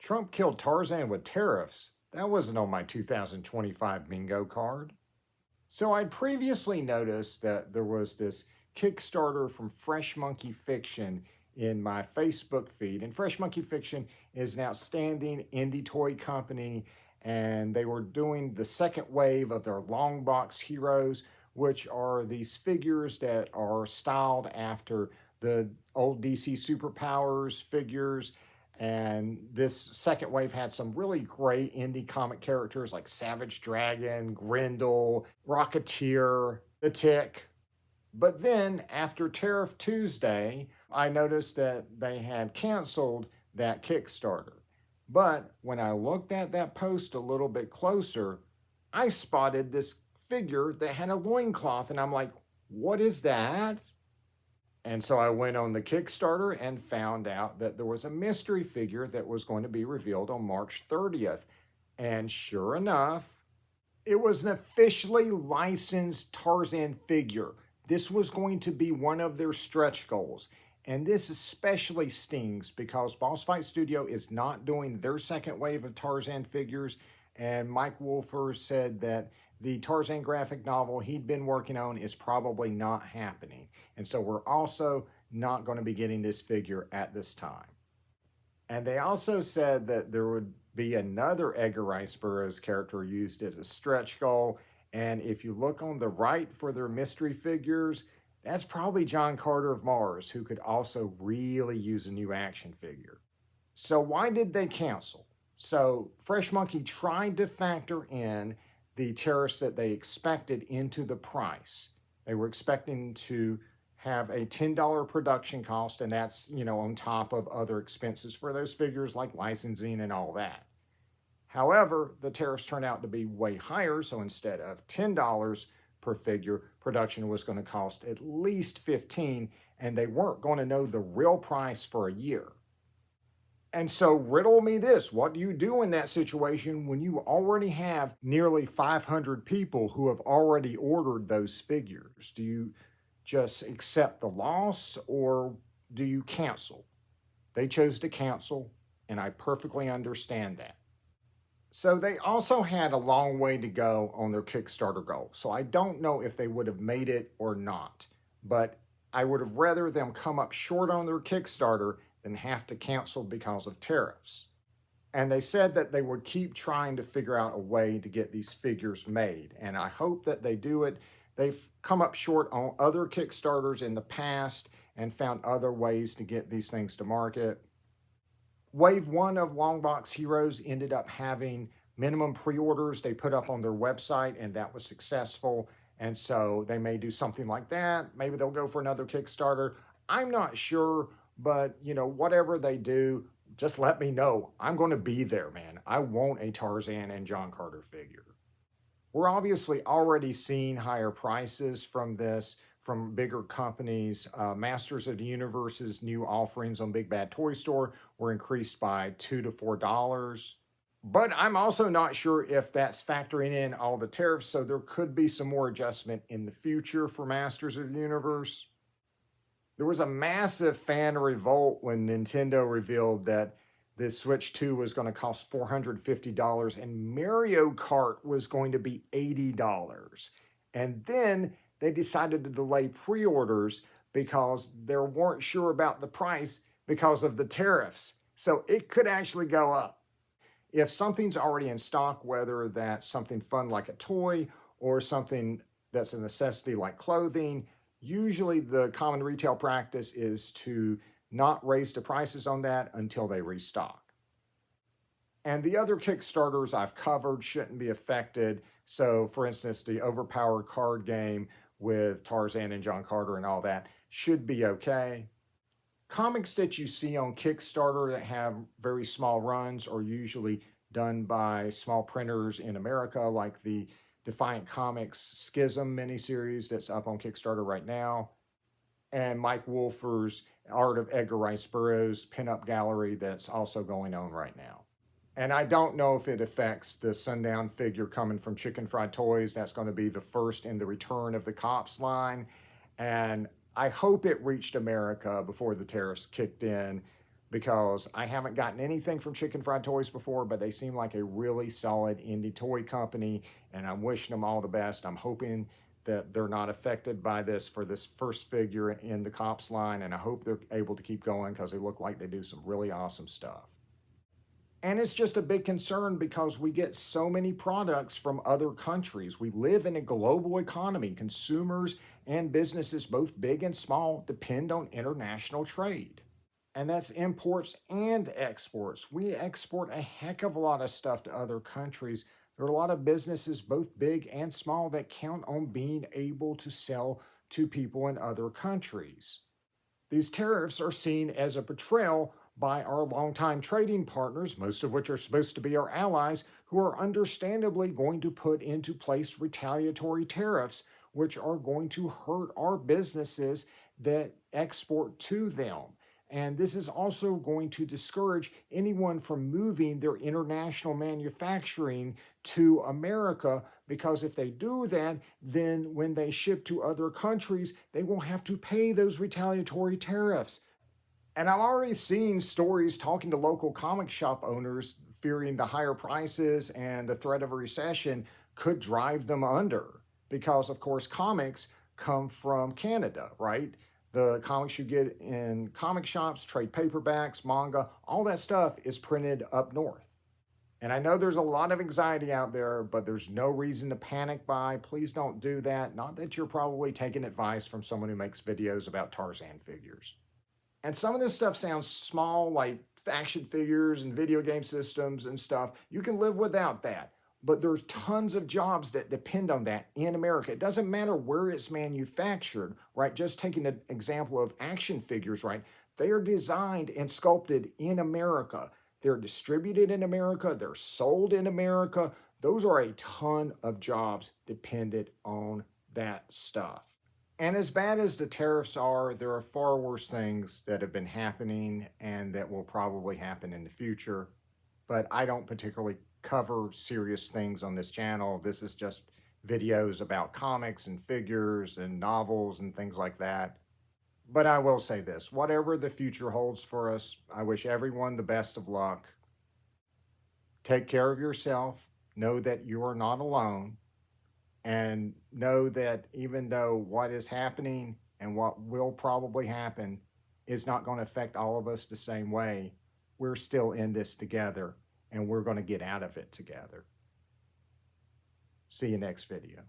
Trump killed Tarzan with tariffs. That wasn't on my 2025 bingo card. So I'd previously noticed that there was this Kickstarter from Fresh Monkey Fiction in my Facebook feed. And Fresh Monkey Fiction is an outstanding indie toy company, and they were doing the second wave of their long box heroes, which are these figures that are styled after the old DC Superpowers figures. And this second wave had some really great indie comic characters like Savage Dragon, Grendel, Rocketeer, The Tick. But then after Tariff Tuesday, I noticed that they had canceled that Kickstarter. But when I looked at that post a little bit closer, I spotted this figure that had a loincloth, and I'm like, what is that? And so I went on the Kickstarter and found out that there was a mystery figure that was going to be revealed on March 30th. And sure enough, it was an officially licensed Tarzan figure. This was going to be one of their stretch goals. And this especially stings because Boss Fight Studio is not doing their second wave of Tarzan figures. And Mike Wolfer said that the Tarzan graphic novel he'd been working on is probably not happening. And so we're also not going to be getting this figure at this time. And they also said that there would be another Edgar Rice Burroughs character used as a stretch goal. And if you look on the right for their mystery figures, that's probably John Carter of Mars, who could also really use a new action figure. So why did they cancel? So Fresh Monkey tried to factor in the tariffs that they expected into the price. They were expecting to have a $10 production cost, and that's, on top of other expenses for those figures like licensing and all that. However, the tariffs turned out to be way higher, so instead of $10 per figure, production was going to cost at least $15, and they weren't going to know the real price for a year. And so riddle me this, what do you do in that situation when you already have nearly 500 people who have already ordered those figures? Do you just accept the loss or do you cancel? They chose to cancel, and I perfectly understand that. So they also had a long way to go on their Kickstarter goal. So I don't know if they would have made it or not, but I would have rather them come up short on their Kickstarter than have to cancel because of tariffs. And they said that they would keep trying to figure out a way to get these figures made. And I hope that they do it. They've come up short on other Kickstarters in the past and found other ways to get these things to market. Wave 1 of Longbox Heroes ended up having minimum pre-orders they put up on their website, and that was successful. And so they may do something like that. Maybe they'll go for another Kickstarter. I'm not sure. But, whatever they do, just let me know. I'm going to be there, man. I want a Tarzan and John Carter figure. We're obviously already seeing higher prices from this, from bigger companies. Masters of the Universe's new offerings on Big Bad Toy Store were increased by $2 to $4. But I'm also not sure if that's factoring in all the tariffs, so there could be some more adjustment in the future for Masters of the Universe. There was a massive fan revolt when Nintendo revealed that the Switch 2 was going to cost $450 and Mario Kart was going to be $80. And then they decided to delay pre-orders because they weren't sure about the price because of the tariffs. So it could actually go up. If something's already in stock, whether that's something fun like a toy or something that's a necessity like clothing, usually the common retail practice is to not raise the prices on that until they restock. And the other Kickstarters I've covered shouldn't be affected. So for instance, the Overpowered card game with Tarzan and John Carter and all that should be okay. Comics that you see on Kickstarter that have very small runs are usually done by small printers in America, like the Defiant Comics Schism miniseries that's up on Kickstarter right now, and Mike Wolfer's Art of Edgar Rice Burroughs pinup gallery that's also going on right now. And I don't know if it affects the Sundown figure coming from Chicken Fried Toys. That's going to be the first in the Return of the Cops line. And I hope it reached America before the tariffs kicked in, because I haven't gotten anything from Chicken Fried Toys before, but they seem like a really solid indie toy company, and I'm wishing them all the best. I'm hoping that they're not affected by this for this first figure in the Cops line, and I hope they're able to keep going because they look like they do some really awesome stuff. And it's just a big concern because we get so many products from other countries. We live in a global economy. Consumers and businesses, both big and small, depend on international trade. And that's imports and exports. We export a heck of a lot of stuff to other countries. There are a lot of businesses, both big and small, that count on being able to sell to people in other countries. These tariffs are seen as a betrayal by our longtime trading partners, most of which are supposed to be our allies, who are understandably going to put into place retaliatory tariffs, which are going to hurt our businesses that export to them. And this is also going to discourage anyone from moving their international manufacturing to America, because if they do that, then when they ship to other countries, they will have to pay those retaliatory tariffs. And I've already seen stories talking to local comic shop owners fearing the higher prices and the threat of a recession could drive them under because, of course, comics come from Canada, right? The comics you get in comic shops, trade paperbacks, manga, all that stuff is printed up north. And I know there's a lot of anxiety out there, but there's no reason to panic buy. Please don't do that. Not that you're probably taking advice from someone who makes videos about Tarzan figures. And some of this stuff sounds small, like action figures and video game systems and stuff. You can live without that. But there's tons of jobs that depend on that in America. It doesn't matter where it's manufactured, right? Just taking an example of action figures, right? They are designed and sculpted in America. They're distributed in America. They're sold in America. Those are a ton of jobs dependent on that stuff. And as bad as the tariffs are, there are far worse things that have been happening and that will probably happen in the future. But I don't particularly cover serious things on this channel. This is just videos about comics and figures and novels and things like that. But I will say this, whatever the future holds for us, I wish everyone the best of luck. Take care of yourself. Know that you are not alone. And know that even though what is happening and what will probably happen is not going to affect all of us the same way, we're still in this together and we're going to get out of it together. See you next video.